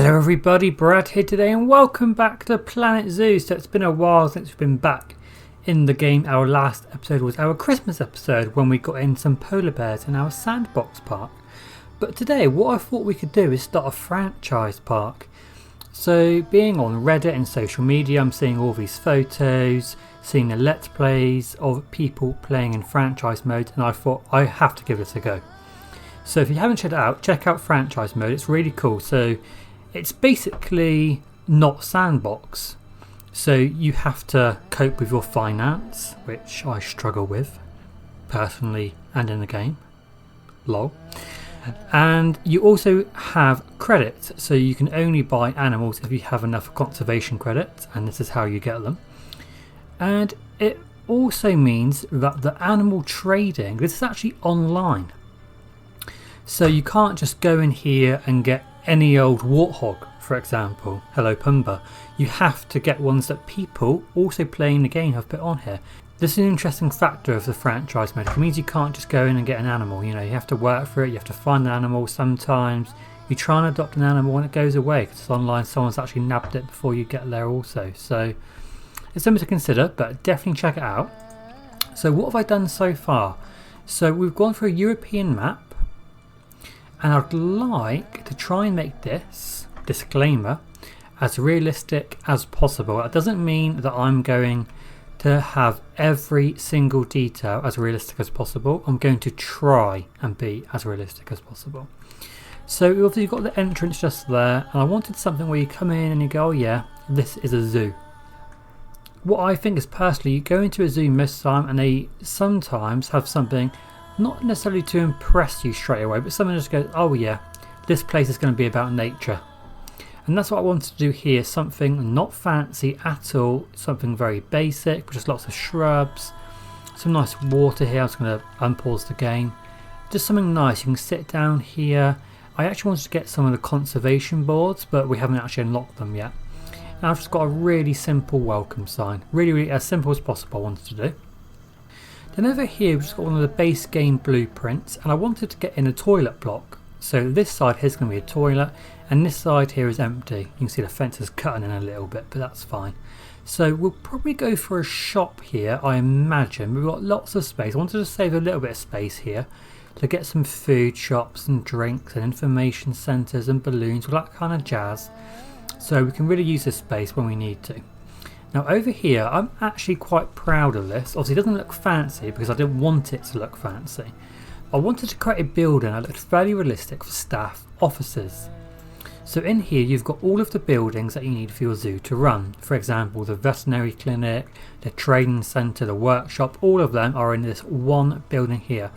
Hello everybody, Brad here today and welcome back to Planet Zoo. So it's been a while since we've been back in the game. Our last episode was our Christmas episode when we got in some polar bears in our sandbox park. But today what I thought we could do is start a franchise park. So being on Reddit and social media, I'm seeing all these photos, seeing the let's plays of people playing in franchise mode, and I thought I have to give this a go. So if you haven't checked it out, check out franchise mode, it's really cool. So it's basically not sandbox, so you have to cope with your finance, which I struggle with personally and in the game, lol. And you also have credits, so you can only buy animals if you have enough conservation credits, and this is how you get them. And it also means that the animal trading, this is actually online, so you can't just go in here and get any old warthog, for example. Hello Pumbaa. You have to get ones that people also playing the game have put on here. This is an interesting factor of the franchise mode. It means you can't just go in and get an animal. You know, you have to work for it, you have to find an animal. Sometimes you try and adopt an animal and it goes away because it's online, someone's actually nabbed it before you get there also. So it's something to consider, but definitely check it out. So what have I done so far? So we've gone for a European map, and I'd like to try and make this, disclaimer, as realistic as possible. That doesn't mean that I'm going to have every single detail as realistic as possible. I'm going to try and be as realistic as possible. So obviously you've got the entrance just there, and I wanted something where you come in and you go, oh yeah, this is a zoo. What I think is, personally, you go into a zoo most time and they sometimes have something not necessarily to impress you straight away, but someone just goes, oh yeah, this place is going to be about nature. And that's what I wanted to do here, something not fancy at all, something very basic, just lots of shrubs, some nice water here. I'm just going to unpause the game. Just something nice, you can sit down here. I actually wanted to get some of the conservation boards, but we haven't actually unlocked them yet. And I've just got a really simple welcome sign, really as simple as possible I wanted to do. Then over here we've just got one of the base game blueprints, and I wanted to get in a toilet block. So this side here is going to be a toilet, and this side here is empty. You can see the fence is cutting in a little bit, but that's fine. So we'll probably go for a shop here, I imagine. We've got lots of space. I wanted to save a little bit of space here to get some food shops and drinks and information centres and balloons, all that kind of jazz. So we can really use this space when we need to. Now over here, I'm actually quite proud of this. Obviously it doesn't look fancy because I didn't want it to look fancy. I wanted to create a building that looked fairly realistic for staff offices. So in here you've got all of the buildings that you need for your zoo to run. For example, the veterinary clinic, the training centre, the workshop, all of them are in this one building here.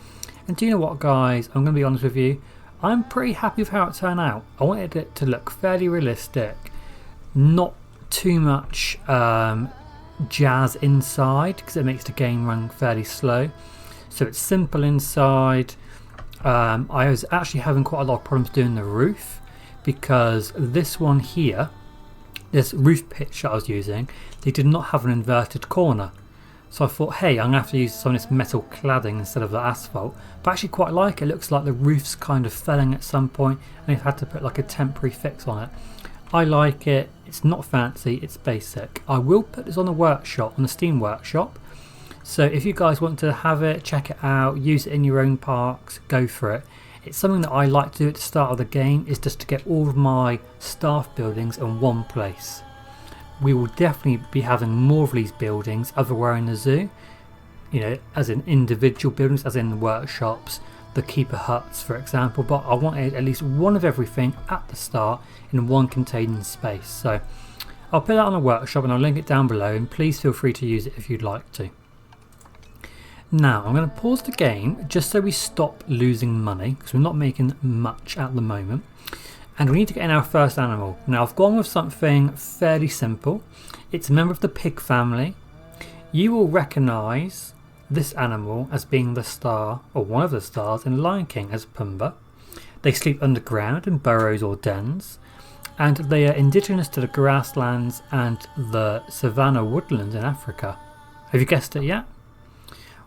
And do you know what, guys, I'm going to be honest with you, I'm pretty happy with how it turned out. I wanted it to look fairly realistic, not too much jazz inside because it makes the game run fairly slow. So it's simple inside. I was actually having quite a lot of problems doing the roof because this one here, this roof pitch that I was using, they did not have an inverted corner. So I thought, hey, I'm going to have to use some of this metal cladding instead of the asphalt. But I actually quite like it. It looks like the roof's kind of felling at some point and they've had to put like a temporary fix on it. I like it. It's not fancy, it's basic. I will put this on the workshop, on the Steam workshop. So if you guys want to have it, check it out, use it in your own parks, go for it. It's something that I like to do at the start of the game, is just to get all of my staff buildings in one place. We will definitely be having more of these buildings everywhere in the zoo, you know, as in individual buildings, as in the workshops, the keeper huts for example, but I wanted at least one of everything at the start in one contained space. So I'll put that on a workshop and I'll link it down below, and please feel free to use it if you'd like to. Now I'm going to pause the game just so we stop losing money because we're not making much at the moment, and we need to get in our first animal. Now I've gone with something fairly simple. It's a member of the pig family. You will recognise this animal as being the star, or one of the stars, in Lion King as Pumbaa. They sleep underground in burrows or dens, and they are indigenous to the grasslands and the savanna woodlands in Africa. Have you guessed it yet?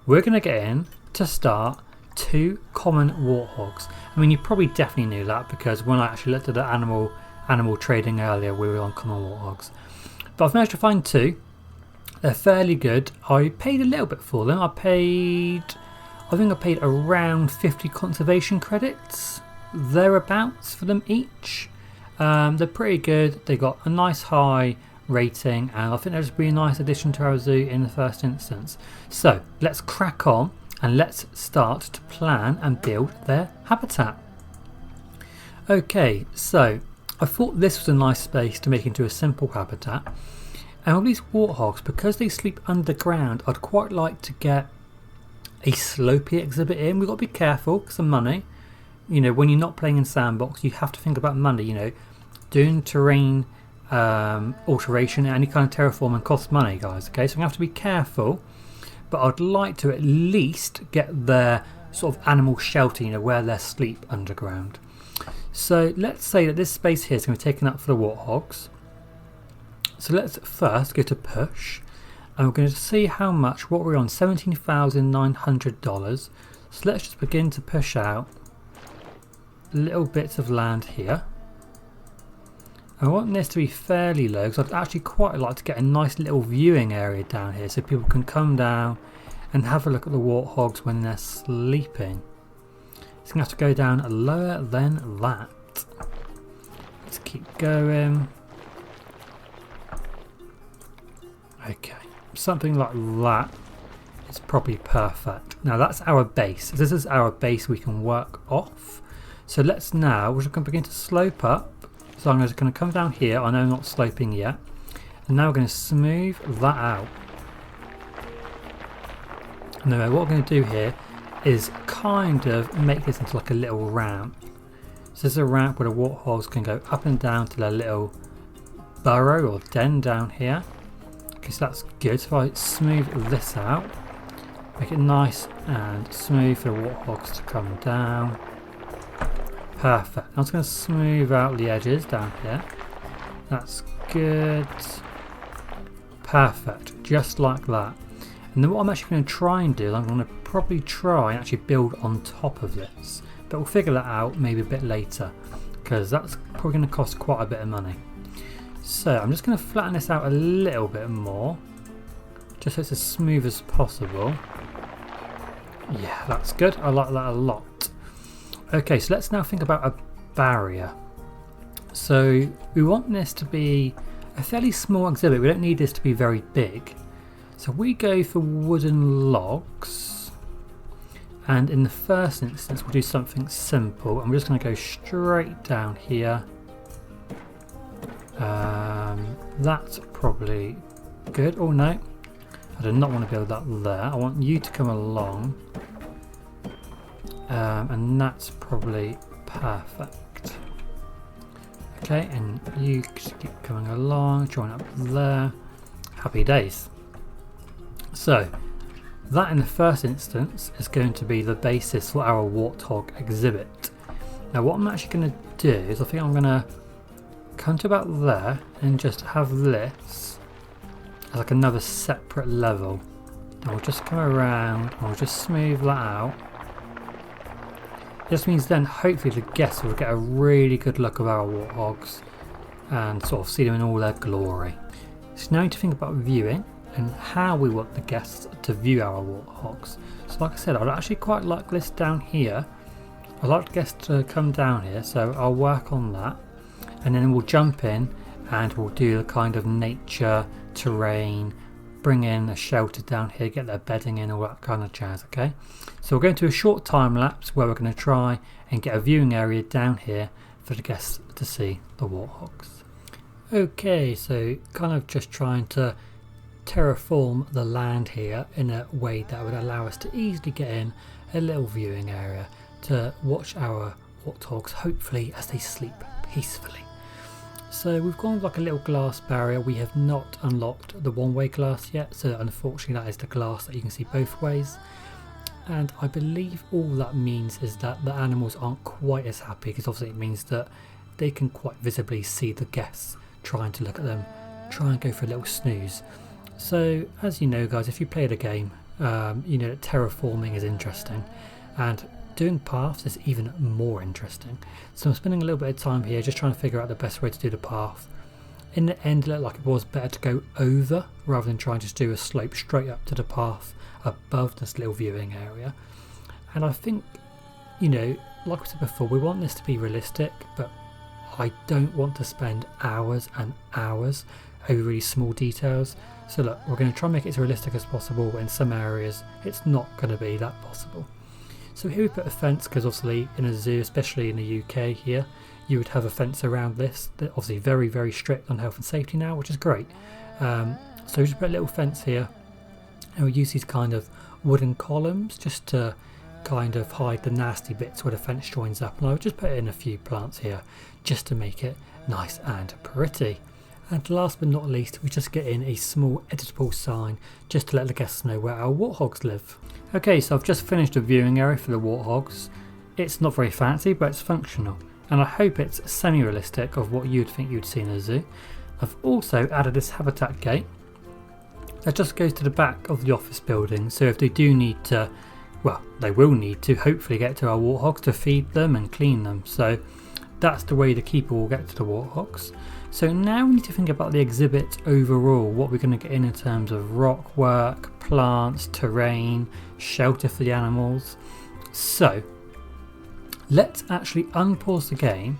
We're going to get in to start 2 common warthogs. I mean, you probably definitely knew that because when I actually looked at the animal animal trading earlier, we were on common warthogs. But I've managed to find 2. They're fairly good. I paid a little bit for them. I think I paid around 50 conservation credits, thereabouts, for them each. They're pretty good. They got a nice high rating, and I think they'll just be a nice addition to our zoo in the first instance. So let's crack on and let's start to plan and build their habitat. Okay, so I thought this was a nice space to make into a simple habitat. And all these warthogs, because they sleep underground, I'd quite like to get a slopey exhibit in. We've got to be careful because of money. You know, when you're not playing in sandbox, you have to think about money. You know, doing terrain alteration, any kind of terraforming costs money, guys. Okay, so we have to be careful. But I'd like to at least get their sort of animal shelter, you know, where they sleep underground. So let's say that this space here is going to be taken up for the warthogs. So let's first go to push, and we're going to see how much. What we're on, $17,900. So let's just begin to push out little bits of land here. I want this to be fairly low because I'd actually quite like to get a nice little viewing area down here so people can come down and have a look at the warthogs when they're sleeping. It's going to have to go down lower than that. Let's keep going. Okay, something like that is probably perfect. Now that's our base. This is our base we can work off. So let's now, we're just going to begin to slope up. So I'm just going to come down here. I know I'm not sloping yet. And now we're going to smooth that out. And then what we're going to do here is kind of make this into like a little ramp. So this is a ramp where the warthogs can go up and down to their little burrow or den down here. Okay, so that's good. So if I smooth this out, make it nice and smooth for the warthogs to come down. Perfect. I'm just going to smooth out the edges down here. That's good. Perfect. Just like that. And then what I'm actually going to try and do, I'm going to probably try and actually build on top of this. But we'll figure that out maybe a bit later, because that's probably going to cost quite a bit of money. So I'm just going to flatten this out a little bit more, just so it's as smooth as possible. Yeah, that's good. I like that a lot. Okay, so let's now think about a barrier. So we want this to be a fairly small exhibit. We don't need this to be very big. So we go for wooden logs. And in the first instance, we'll do something simple. And we're just going to go straight down here. That's probably good. Oh no, I do not want to build that there. I want you to come along. And that's probably perfect. Okay, and you just keep coming along, join up there. Happy days. So that in the first instance is going to be the basis for our warthog exhibit. Now what I'm actually going to do is I think I'm going to come to about there and just have this as like another separate level. And we'll just come around and we'll just smooth that out. This means then hopefully the guests will get a really good look of our warthogs and sort of see them in all their glory. So now we need to think about viewing and how we want the guests to view our warthogs. So like I said, I'd actually quite like this down here. I'd like the guests to come down here, so I'll work on that. And then we'll jump in and we'll do the kind of nature, terrain, bring in a shelter down here, get their bedding in, all that kind of jazz, okay? So we're going to do a short time lapse where we're going to try and get a viewing area down here for the guests to see the warthogs. Okay, so kind of just trying to terraform the land here in a way that would allow us to easily get in a little viewing area to watch our warthogs, hopefully as they sleep peacefully. So we've gone with like a little glass barrier. We have not unlocked the one-way glass yet, so unfortunately that is the glass that you can see both ways. And I believe all that means is that the animals aren't quite as happy, because obviously it means that they can quite visibly see the guests trying to look at them, try and go for a little snooze. So as you know guys, if you play the game, you know that terraforming is interesting, and doing paths is even more interesting. So I'm spending a little bit of time here just trying to figure out the best way to do the path. In the end, it looked like it was better to go over rather than trying to just do a slope straight up to the path above this little viewing area. And I think, you know, like I said before, we want this to be realistic, but I don't want to spend hours and hours over really small details. So look, we're going to try and make it as realistic as possible, but in some areas it's not going to be that possible. So here we put a fence, because obviously in a zoo, especially in the UK here, you would have a fence around this. They're obviously very, very strict on health and safety now, which is great. So we just put a little fence here, and we'll use these kind of wooden columns just to kind of hide the nasty bits where the fence joins up. And I'll just put in a few plants here just to make it nice and pretty. And last but not least, we just get in a small editable sign just to let the guests know where our warthogs live. Okay, so I've just finished a viewing area for the warthogs. It's not very fancy, but it's functional. And I hope it's semi-realistic of what you'd think you'd see in a zoo. I've also added this habitat gate that just goes to the back of the office building, so if they do need to, well, they will need to hopefully get to our warthogs to feed them and clean them. So that's the way the keeper will get to the warthogs. So now we need to think about the exhibit overall, what we're going to get in terms of rock work, plants, terrain, shelter for the animals. So let's actually unpause the game,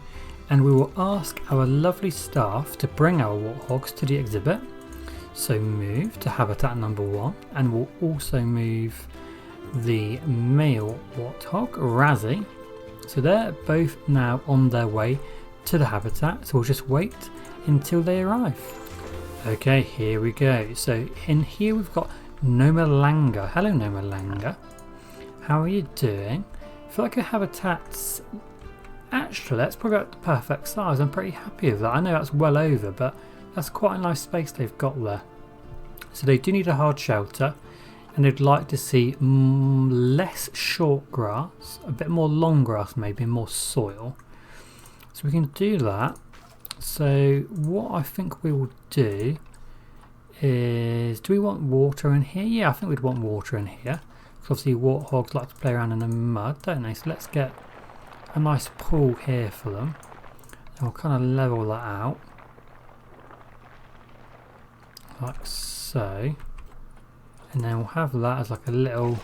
and we will ask our lovely staff to bring our warthogs to the exhibit. So move to habitat number 1, and we'll also move the male warthog, Razzie. So they're both now on their way to the habitat, so we'll just wait until they arrive. Okay, here we go. So in here we've got Nomalanga. Hello Nomalanga, how are you doing? I feel like your habitat's actually, that's probably about the perfect size. I'm pretty happy with that. I know that's well over, but that's quite a nice space they've got there. So they do need a hard shelter, and they'd like to see less short grass, a bit more long grass maybe, and more soil. So we can do that. So what I think we will do is, do we want water in here? Yeah, I think we'd want water in here. Because obviously warthogs like to play around in the mud, don't they? So let's get a nice pool here for them. And we'll kind of level that out. Like so. And then we'll have that as like a little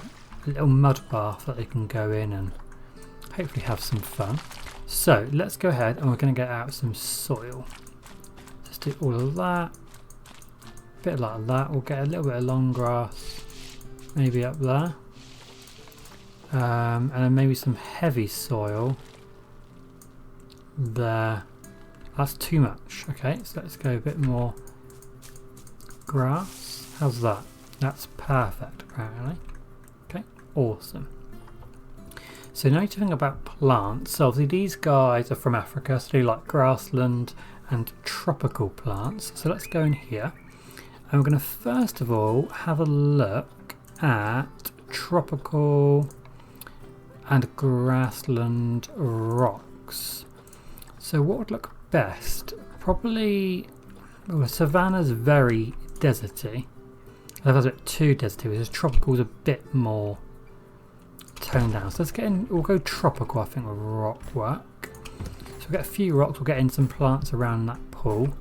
mud bath that they can go in and hopefully have some fun. So let's go ahead, and we're going to get out some soil. Let's do all of that. A bit like that. We'll get a little bit of long grass maybe up there. And then maybe some heavy soil there. That's too much. Okay, so let's go a bit more grass. How's that? That's perfect apparently. Okay, awesome. So now you think about plants. So obviously these guys are from Africa, so they like grassland and tropical plants. So let's go in here, and we're going to first of all have a look at tropical and grassland rocks. So what would look best? Probably, well, savannah's very deserty. That's a bit too deserty, whereas tropical's a bit more toned down. So let's get in, we'll go tropical I think with rock work. So we'll get a few rocks, we'll get in some plants around that pool.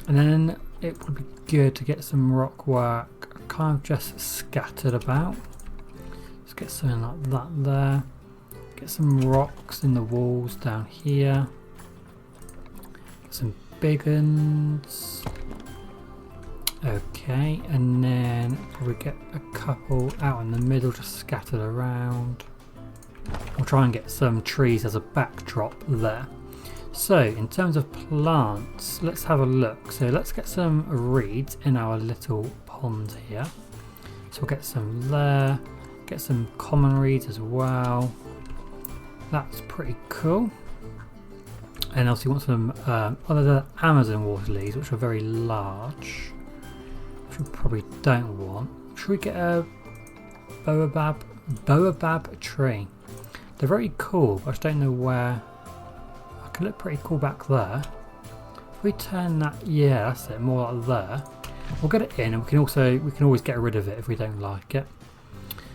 And then it would be good to get some rock work kind of just scattered about. Let's get something like that there. Get some rocks in the walls down here. Get some big ones. Okay, and then probably get a couple out in the middle just scattered around. We'll try and get some trees as a backdrop there. So in terms of plants, let's have a look. So let's get some reeds in our little pond here. So we'll get some there, get some common reeds as well. That's pretty cool. And also you want some other Amazon water lilies, which are very large. Which we probably don't want. Should we get a baobab tree? They're very cool, but I just don't know where. I can look pretty cool back there. If we turn that, yeah, that's it, more like there. We'll get it in, and we can always get rid of it if we don't like it.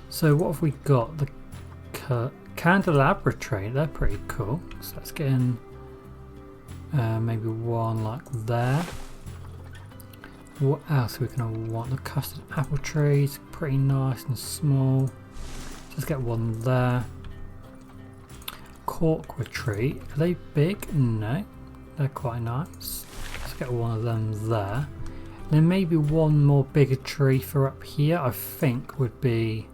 So what have we got? The candelabra tree, they're pretty cool. So let's get in maybe one like there. What else are we going to want? The custard apple trees, pretty nice and small. Let's get one there. Corkwood tree, are they big? No, they're quite nice. Let's get one of them there. Then maybe one more bigger tree for up here, I think would be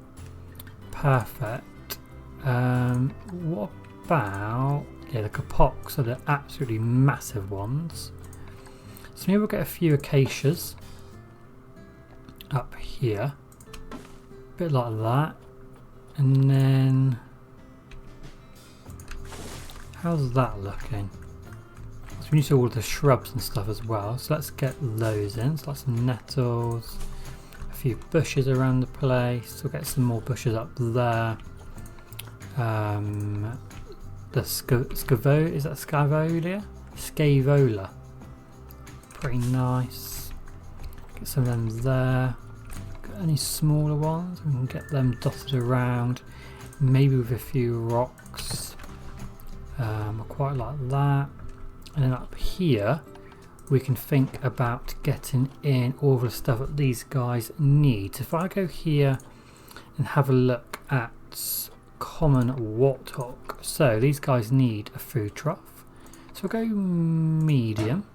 perfect. What about, yeah, the kapoks are the absolutely massive ones. So maybe we'll get a few acacias up here, a bit like that. And then, how's that looking? So we need to all the shrubs and stuff as well. So let's get those in. So lots of nettles, a few bushes around the place. We'll get some more bushes up there. The is that Scavolia? Scavola. Pretty nice. Get some of them there. Got any smaller ones? We can get them dotted around. Maybe with a few rocks. I quite like that. And then up here we can think about getting in all the stuff that these guys need. So if I go here and have a look at common warthog, so these guys need a food trough, so we'll go medium.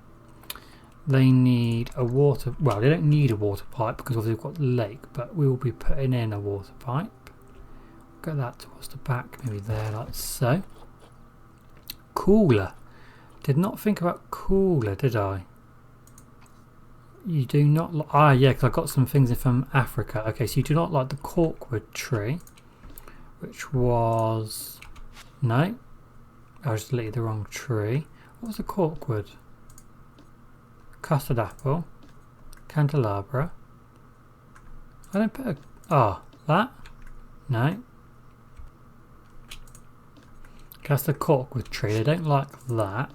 They need a water, well, they don't need a water pipe because obviously we've got the lake, but we will be putting in a water pipe. Get that towards the back, maybe there, like so. Cooler, did not think about cooler, did I? You do not like, yeah, because I got some things in from Africa. Okay, so you do not like the corkwood tree, which was, no, I just deleted the wrong tree. What was the corkwood? Custard apple, candelabra. I don't put a, that? No. That's the corkwood tree, they don't like that.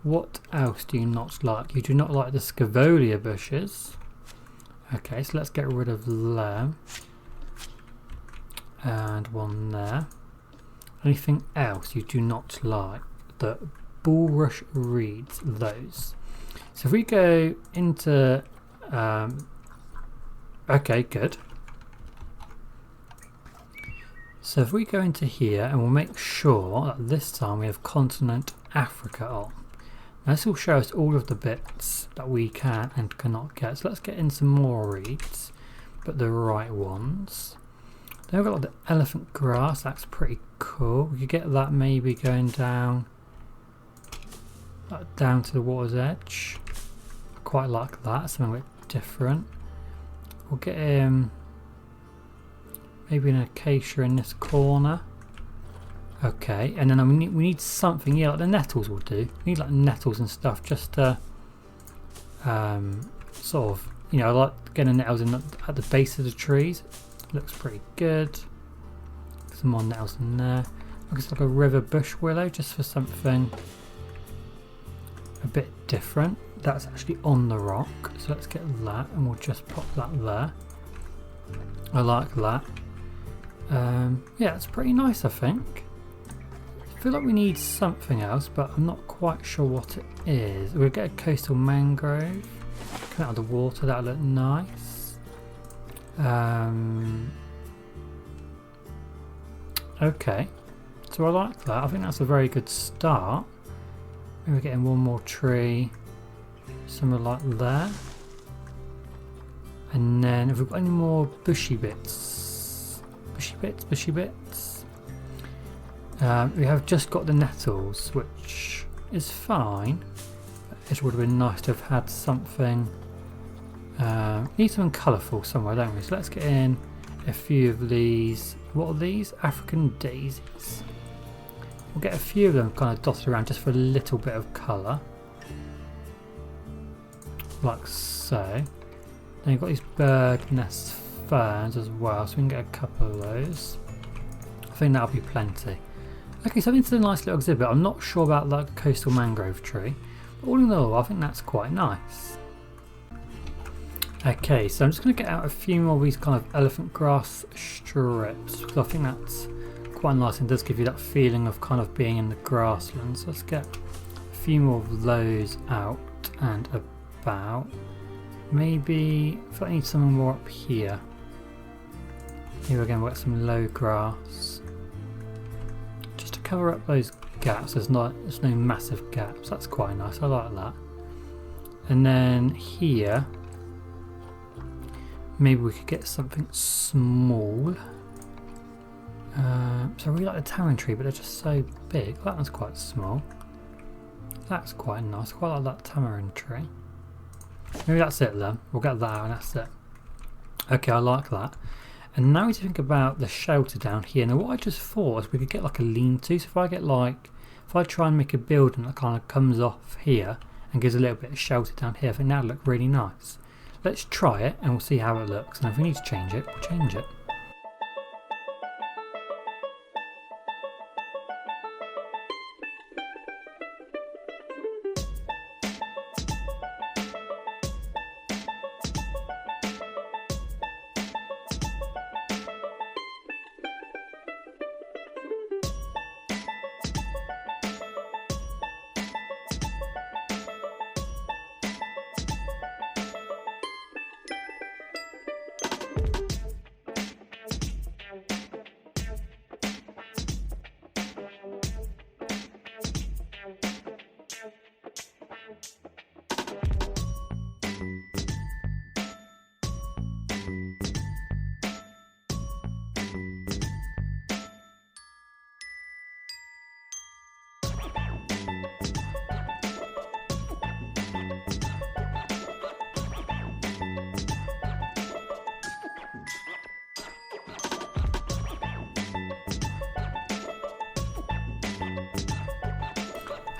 What else do you not like? You do not like the Scavolia bushes. Okay, so let's get rid of them. And one there. Anything else you do not like? The bulrush reeds, those. So if we go into, okay, good. So if we go into here and we'll make sure that this time we have continent Africa on. Now this will show us all of the bits that we can and cannot get. So let's get in some more reeds, but the right ones. Then we've got like the elephant grass, that's pretty cool. We could get that maybe going down, like down to the water's edge. I quite like that, something a bit different. We'll get maybe an acacia in this corner. Okay, and then we need something, yeah, like the nettles will do. We need like nettles and stuff just to sort of, you know, I like getting nettles in at the base of the trees. Looks pretty good. Some more nettles in there. Looks like a river bush willow just for something a bit different. That's actually on the rock, so let's get that and we'll just pop that there. I like that. Yeah, it's pretty nice, I think. I feel like we need something else, but I'm not quite sure what it is. We'll get a coastal mangrove. Come out of the water, that'll look nice. Okay, so I like that. I think that's a very good start. Maybe we're getting one more tree, somewhere like there. And then if we've got any more bushy bits, we have just got the nettles, which is fine. It would have been nice to have had something. Need something colourful somewhere, don't we? So let's get in a few of these. What are these? African daisies. We'll get a few of them kind of dotted around just for a little bit of colour. Like so. Then you've got these bird nest ferns as well, so we can get a couple of those. I think that'll be plenty. Okay, so into the nice little exhibit. I'm not sure about that coastal mangrove tree, but all in all, I think that's quite nice. Okay, so I'm just going to get out a few more of these kind of elephant grass strips because I think that's quite nice and does give you that feeling of kind of being in the grasslands. Let's get a few more of those out and about. Maybe if I need something more up here. Here again, we'll get some low grass. Just to cover up those gaps, there's no massive gaps. That's quite nice, I like that. And then here, maybe we could get something small. So I really like the tamarind tree, but they're just so big. That one's quite small. That's quite nice. I quite like that tamarind tree. Maybe that's it then. We'll get that and that's it. Okay, I like that. And now we think about the shelter down here. Now what I just thought is we could get like a lean-to. So if I try and make a building that kind of comes off here and gives a little bit of shelter down here, I think that'll look really nice. Let's try it and we'll see how it looks. And if we need to change it, we'll change it.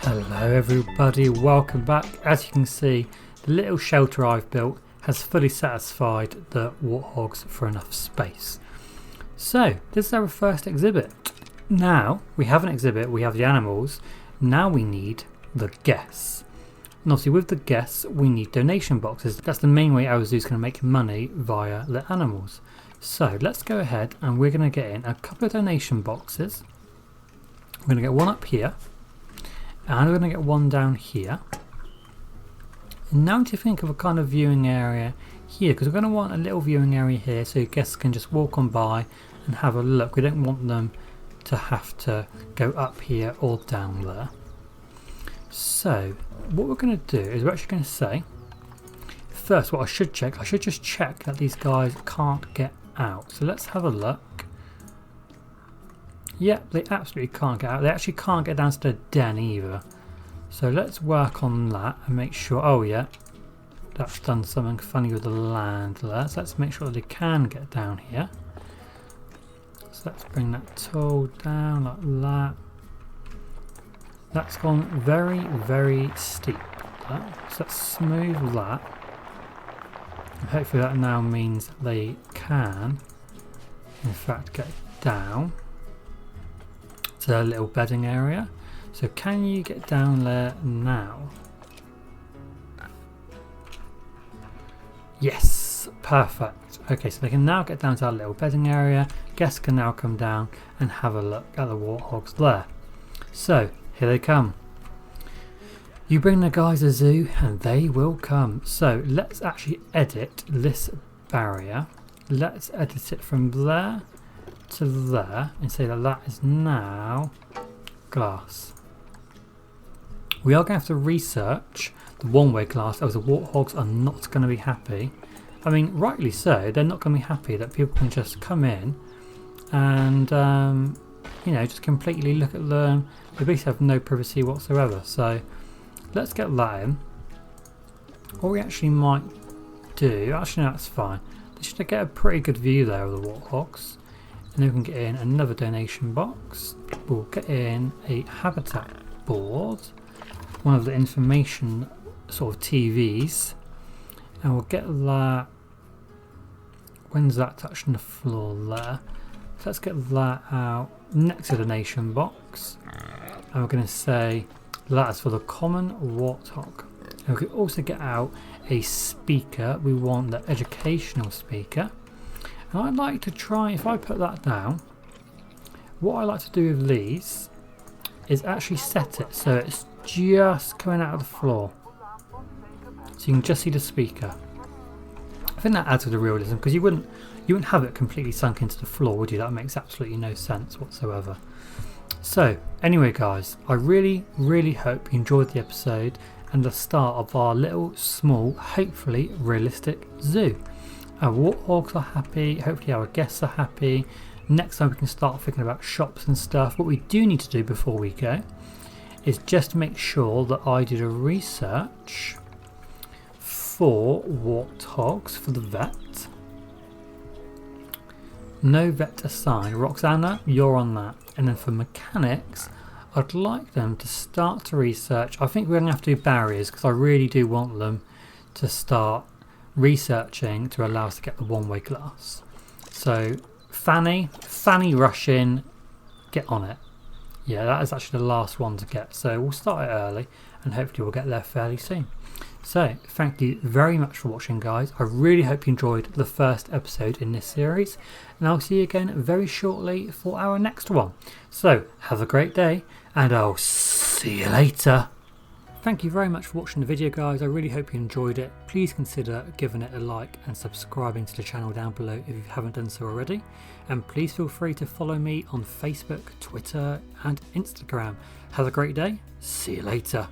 Hello everybody, welcome back. As you can see, the little shelter I've built has fully satisfied the warthogs for enough space. So this is our first exhibit. Now we have an exhibit, we have the animals, now we need the guests. And obviously with the guests we need donation boxes. That's the main way our zoo is going to make money via the animals. So let's go ahead and we're going to get in a couple of donation boxes. We're going to get one up here. And we're going to get one down here. And now to think of a kind of viewing area here, because we're going to want a little viewing area here so guests can just walk on by and have a look. We don't want them to have to go up here or down there. So what we're going to do is we're actually going to say, first what I should just check that these guys can't get out. So let's have a look. Yep, they absolutely can't get out. They actually can't get down to the den either. So let's work on that and make sure. Oh yeah, that's done something funny with the land there. So let's make sure that they can get down here. So let's bring that tool down like that. That's gone very, very steep. So let's smooth that. And hopefully that now means that they can, in fact, get down to their little bedding area. So can you get down there now? Yes, perfect. Okay, so they can now get down to our little bedding area. Guests can now come down and have a look at the warthogs there. So here they come. You bring the guys a zoo and they will come. So let's actually edit this barrier. Let's edit it from there to there and say that that is now glass. We are going to have to research the one-way glass as the warthogs are not going to be happy. I mean, rightly so, they're not going to be happy that people can just come in and you know, just completely look at them. They basically have no privacy whatsoever. So let's get that in. What we actually might do, actually no, that's fine. They should get a pretty good view there of the warthogs. And then we can get in another donation box. We'll get in a habitat board, one of the information sort of TVs, and we'll get that. When's that touching the floor there? So let's get that out next to the donation box, and we're going to say that is for the common warthog. And we can also get out a speaker. We want the educational speaker. And I'd like to try, if I put that down, what I like to do with these is actually set it so it's just coming out of the floor. So you can just see the speaker. I think that adds to the realism, because you wouldn't have it completely sunk into the floor, would you? That makes absolutely no sense whatsoever. So anyway guys, I really hope you enjoyed the episode and the start of our little small, hopefully realistic zoo. Our warthogs are happy, hopefully our guests are happy. Next time we can start thinking about shops and stuff. What we do need to do before we go is just make sure that I did a research for warthogs for the vet. No vet assigned. Roxana, you're on that. And then for mechanics, I'd like them to start to research. I think we're going to have to do barriers, because I really do want them to start researching to allow us to get the one-way glass. So Fanny rush in, get on it. Yeah, that is actually the last one to get, so we'll start it early and hopefully we'll get there fairly soon. So thank you very much for watching guys. I really hope you enjoyed the first episode in this series, and I'll see you again very shortly for our next one. So have a great day and I'll see you later. Thank you very much for watching the video guys. I really hope you enjoyed it. Please consider giving it a like and subscribing to the channel down below if you haven't done so already. And please feel free to follow me on Facebook, Twitter and Instagram. Have a great day. See you later.